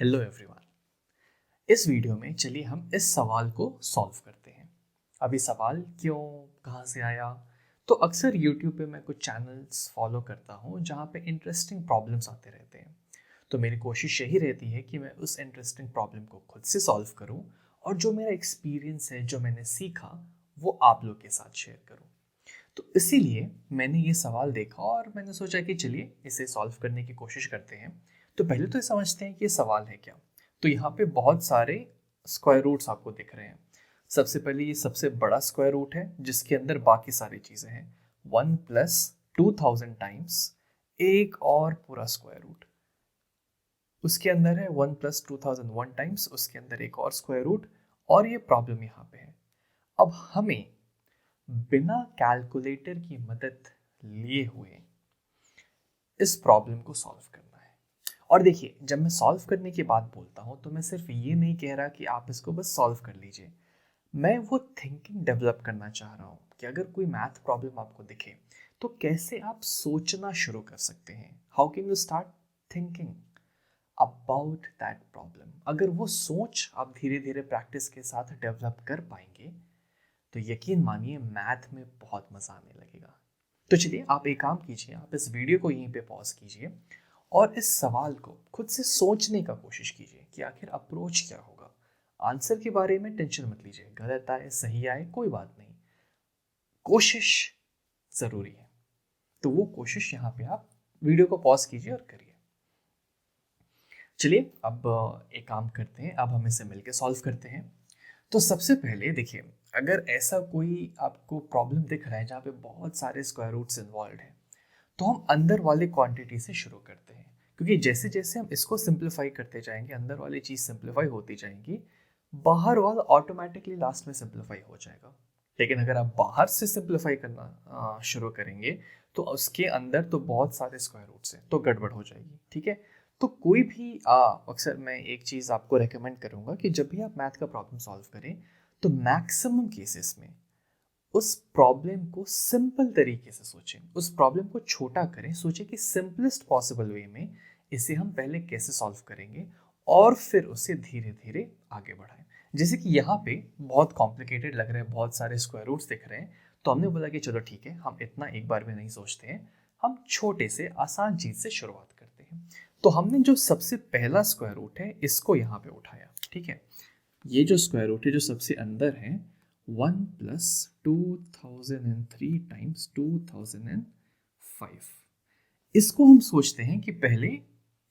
Hello everyone. इस video में चलिए हम इस सवाल को सॉल्व करते हैं। अब ये सवाल क्यों, कहाँ से आया? तो अक्सर यूट्यूब पे मैं कुछ चैनल्स फॉलो करता हूँ जहाँ पे इंटरेस्टिंग प्रॉब्लम्स आते रहते हैं। तो मेरी कोशिश यही रहती है कि मैं उस इंटरेस्टिंग प्रॉब्लम को खुद से सॉल्व करूँ और जो मेरा एक्सपीरियंस है, जो मैंने सीखा, वो आप लोग के साथ शेयर करूँ। तो इसीलिए मैंने ये सवाल देखा और मैंने सोचा कि चलिए इसे सॉल्व करने की कोशिश करते हैं। तो पहले तो ये समझते हैं कि ये सवाल है क्या। तो यहाँ पे बहुत सारे स्क्वायर रूट्स आपको दिख रहे हैं। सबसे पहले ये सबसे बड़ा स्क्वायर रूट है जिसके अंदर बाकी सारी चीज़ें हैं। 1 + 2000 टाइम्स एक और पूरा स्क्वायर रूट, उसके अंदर है 1 + 2001 टाइम्स, उसके अंदर एक और स्क्वायर रूट। और ये प्रॉब्लम यहाँ पे है। अब हमें बिना कैलकुलेटर की मदद लिए हुए इस प्रॉब्लम को सॉल्व करना है। और देखिए, जब मैं सॉल्व करने की बात बोलता हूँ तो मैं सिर्फ ये नहीं कह रहा कि आप इसको बस सॉल्व कर लीजिए। मैं वो थिंकिंग डेवलप करना चाह रहा हूँ कि अगर कोई मैथ प्रॉब्लम आपको दिखे तो कैसे आप सोचना शुरू कर सकते हैं। How can you start thinking about that problem. अगर वो सोच आप धीरे धीरे प्रैक्टिस के साथ डेवलप कर पाएंगे तो यकीन मानिए मैथ में बहुत मज़ा आने लगेगा। तो चलिए आप एक काम कीजिए, आप इस वीडियो को यहीं पे पॉज कीजिए और इस सवाल को खुद से सोचने का कोशिश कीजिए कि आखिर अप्रोच क्या होगा। आंसर के बारे में टेंशन मत लीजिए, गलत आए सही आए कोई बात नहीं, कोशिश ज़रूरी है। तो वो कोशिश यहाँ पे आप वीडियो को पॉज कीजिए और करिए। चलिए अब एक काम करते हैं, अब हम इसे मिलकर सॉल्व करते हैं। तो सबसे पहले देखिए, अगर ऐसा कोई आपको प्रॉब्लम दिख रहा है जहाँ पे बहुत सारे स्क्वायर रूट्स इन्वॉल्व हैं, तो हम अंदर वाले क्वांटिटी से शुरू करते हैं। क्योंकि जैसे जैसे हम इसको सिंप्लीफाई करते जाएंगे, अंदर वाली चीज़ सिंप्लीफाई होती जाएंगी, बाहर वाला ऑटोमेटिकली लास्ट में सिंप्लीफाई हो जाएगा। लेकिन अगर आप बाहर से सिंप्लीफाई करना शुरू करेंगे तो उसके अंदर तो बहुत सारे स्क्वायर रूट्स हैं, तो गड़बड़ हो जाएगी। ठीक है। तो कोई भी अक्सर मैं एक चीज़ आपको रेकमेंड करूँगा कि जब भी आप मैथ का प्रॉब्लम सॉल्व करें तो मैक्सिमम केसेस में उस प्रॉब्लम को सिंपल तरीके से सोचें, उस प्रॉब्लम को छोटा करें, सोचें कि सिंपलेस्ट पॉसिबल वे में इसे हम पहले कैसे सॉल्व करेंगे और फिर उसे धीरे धीरे आगे बढ़ाएं। जैसे कि यहाँ पे बहुत कॉम्प्लिकेटेड लग रहा है, बहुत सारे स्क्वायर रूट्स दिख रहे हैं, तो हमने बोला कि चलो ठीक है, हम इतना एक बार में नहीं सोचते हैं, हम छोटे से आसान चीज़ से शुरुआत करते हैं। तो हमने जो सबसे पहला स्क्वायर रूट है इसको यहाँ पे उठाया। ठीक है। ये जो स्क्वायर रूट है जो सबसे अंदर है, 1 + 2003 टाइम्स 2005। इसको हम सोचते हैं कि पहले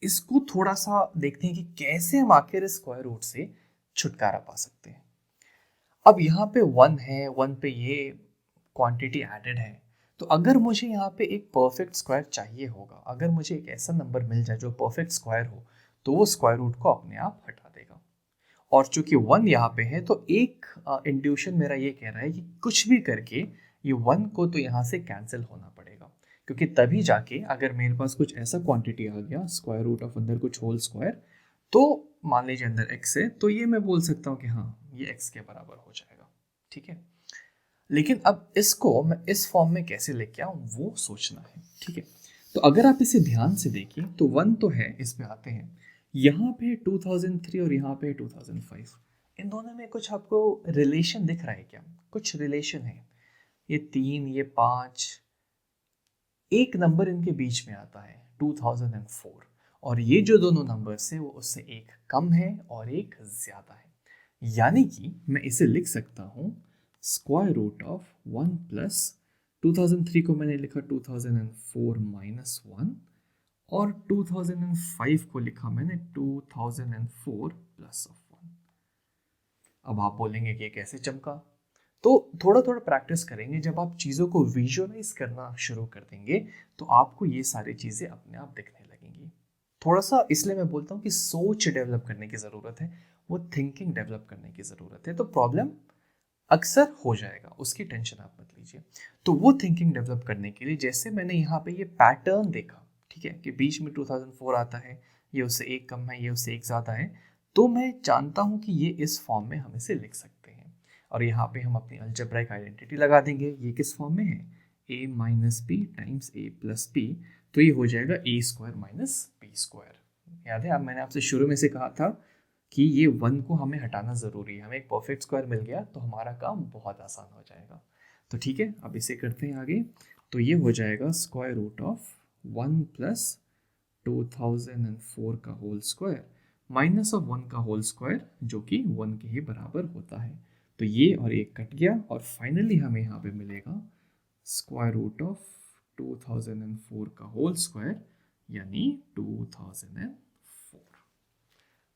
इसको थोड़ा सा देखते हैं कि कैसे हम आखिर इस स्क्वायर रूट से छुटकारा पा सकते हैं। अब यहाँ पे 1 है, 1 पे ये क्वांटिटी एडेड है। तो अगर मुझे यहाँ पे एक परफेक्ट स्क्वायर चाहिए होगा, अगर मुझे एक ऐसा नंबर मिल जाए जो परफेक्ट स्क्वायर हो, तो वो स्क्वायर रूट को अपने आप हटा देगा। और चूंकि 1 यहाँ पे है तो एक इंट्यूशन मेरा ये कह रहा है कि कुछ भी करके ये 1 को तो यहाँ से कैंसिल होना पड़ेगा। क्योंकि तभी जाके अगर मेरे पास कुछ ऐसा क्वांटिटी आ गया, स्क्वायर रूट ऑफ अंदर कुछ होल स्क्वायर, तो मान लीजिए अंदर x है, तो ये मैं बोल सकता हूँ कि हाँ ये x के बराबर हो जाएगा। ठीक है। लेकिन अब इसको मैं इस फॉर्म में कैसे लेके आऊँ वो सोचना है। ठीक है। तो अगर आप इसे ध्यान से देखिए तो 1 तो है, इस पे आते हैं, यहाँ पे 2003 और यहाँ पे 2005। इन दोनों में कुछ आपको रिलेशन दिख रहा है क्या? कुछ रिलेशन है। ये 3, ये 5, एक नंबर इनके बीच में आता है 2004। और ये जो दोनों नंबर्स है वो उससे एक कम है और एक ज़्यादा है। यानी कि मैं इसे लिख सकता हूँ स्क्वायर रूट ऑफ 1 + 2003 को मैंने लिखा 2004 - 1, और 2005 को लिखा मैंने 2004 +1। अब आप बोलेंगे कि ये कैसे चमका? तो थोड़ा थोड़ा प्रैक्टिस करेंगे, जब आप चीज़ों को विजुअलाइज करना शुरू कर देंगे तो आपको ये सारी चीज़ें अपने आप दिखने लगेंगी। थोड़ा सा इसलिए मैं बोलता हूँ कि सोच डेवलप करने की ज़रूरत है, वो थिंकिंग डेवलप करने की ज़रूरत है। तो प्रॉब्लम अक्सर हो जाएगा, उसकी टेंशन आप मत लीजिए। तो वो थिंकिंग डेवलप करने के लिए जैसे मैंने यहाँ पे ये पैटर्न देखा, ठीक है, कि बीच में 2004 आता है, ये उससे एक कम है, ये उससे एक ज़्यादा है, तो मैं जानता हूँ कि ये इस फॉर्म में हम इसे लिख सकते हैं। और यहाँ पे हम अपनी अलजेब्राइक आइडेंटिटी लगा देंगे। ये किस फॉर्म में है? a - b times a + b। तो ये हो जाएगा a² - b²। याद है, अब मैंने आपसे शुरू में से कहा था कि ये 1 को हमें हटाना ज़रूरी है। हमें एक परफेक्ट स्क्वायर मिल गया तो हमारा काम बहुत आसान हो जाएगा। तो ठीक है, अब इसे करते हैं आगे। तो ये हो जाएगा स्क्वायर रूट ऑफ 1 प्लस 2004 का होल स्क्वायर माइनस ऑफ 1 का होल स्क्वायर, जो कि 1 के ही बराबर होता है। तो ये और एक कट गया और फाइनली हमें यहाँ पे मिलेगा स्क्वायर रूट ऑफ 2004 का होल स्क्वायर यानी 2004।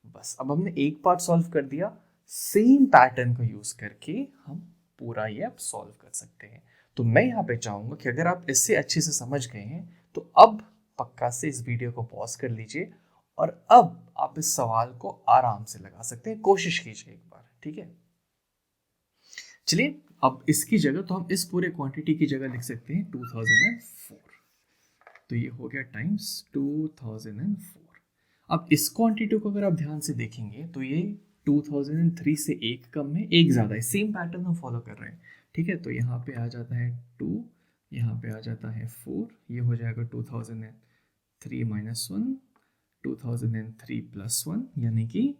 बस अब हमने एक पार्ट सॉल्व कर दिया। सेम पैटर्न को यूज करके हम पूरा ये अब सॉल्व कर सकते हैं। तो मैं यहाँ पे चाहूंगा कि अगर आप इससे अच्छे से समझ गए हैं तो अब पक्का से इस वीडियो को पॉज कर लीजिए और अब आप इस सवाल को आराम से लगा सकते हैं। कोशिश कीजिए एक बार, ठीक है। चलिए अब इसकी जगह तो हम इस पूरे क्वांटिटी की जगह लिख सकते हैं 2004। तो ये हो गया टाइम्स 2004। अब इस क्वांटिटी को अगर आप ध्यान से देखेंगे तो ये 2003 से एक कम है, एक ज़्यादा है। सेम पैटर्न हम फॉलो कर रहे हैं, ठीक है। तो यहाँ पे आ जाता है 2, यहाँ पे आ जाता है 4, ये हो जाएगा 2003 माइनस 1, 2003 प्लस 1 यानी कि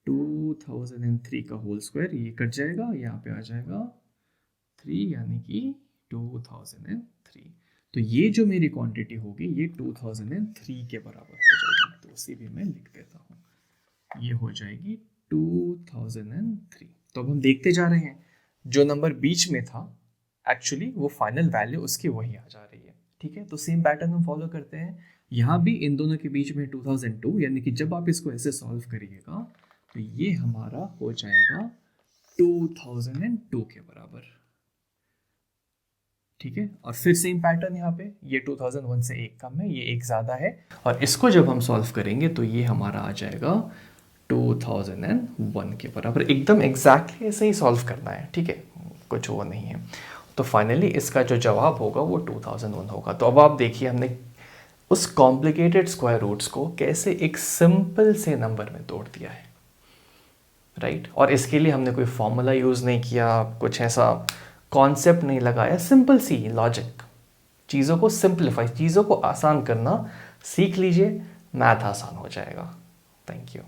2003 का होल स्क्वायर, ये कट जाएगा, यहाँ पे आ जाएगा 3 यानी कि 2003। तो ये जो मेरी क्वांटिटी होगी ये 2003 के बराबर हो जाएगी। तो उसे भी मैं लिख देता हूँ, ये हो जाएगी 2003। तो अब हम देखते जा रहे हैं जो नंबर बीच में था एक्चुअली वो फाइनल वैल्यू उसकी वही आ जा रही है, ठीक है। तो सेम पैटर्न हम फॉलो करते हैं यहाँ भी। इन दोनों के बीच में 2002 यानी कि जब आप इसको ऐसे सॉल्व करिएगा तो ये हमारा हो जाएगा 2002 के बराबर, ठीक है। और फिर सेम पैटर्न यहाँ पे, ये 2001 से एक कम है, ये एक ज़्यादा है, और इसको जब हम सॉल्व करेंगे तो ये हमारा आ जाएगा 2001 के बराबर। एकदम एग्जैक्टली ऐसे ही सॉल्व करना है, ठीक है, कुछ वो नहीं है। तो फाइनली इसका जो जवाब होगा वो 2001 होगा। तो अब आप देखिए हमने उस कॉम्प्लिकेटेड स्क्वायर रूट्स को कैसे एक सिंपल से नंबर में तोड़ दिया है, राइट। और इसके लिए हमने कोई फॉर्मूला यूज़ नहीं किया, कुछ ऐसा कॉन्सेप्ट नहीं लगाया, सिंपल सी लॉजिक। चीज़ों को सिंप्लीफाई, चीज़ों को आसान करना सीख लीजिए, मैथ आसान हो जाएगा। Thank you.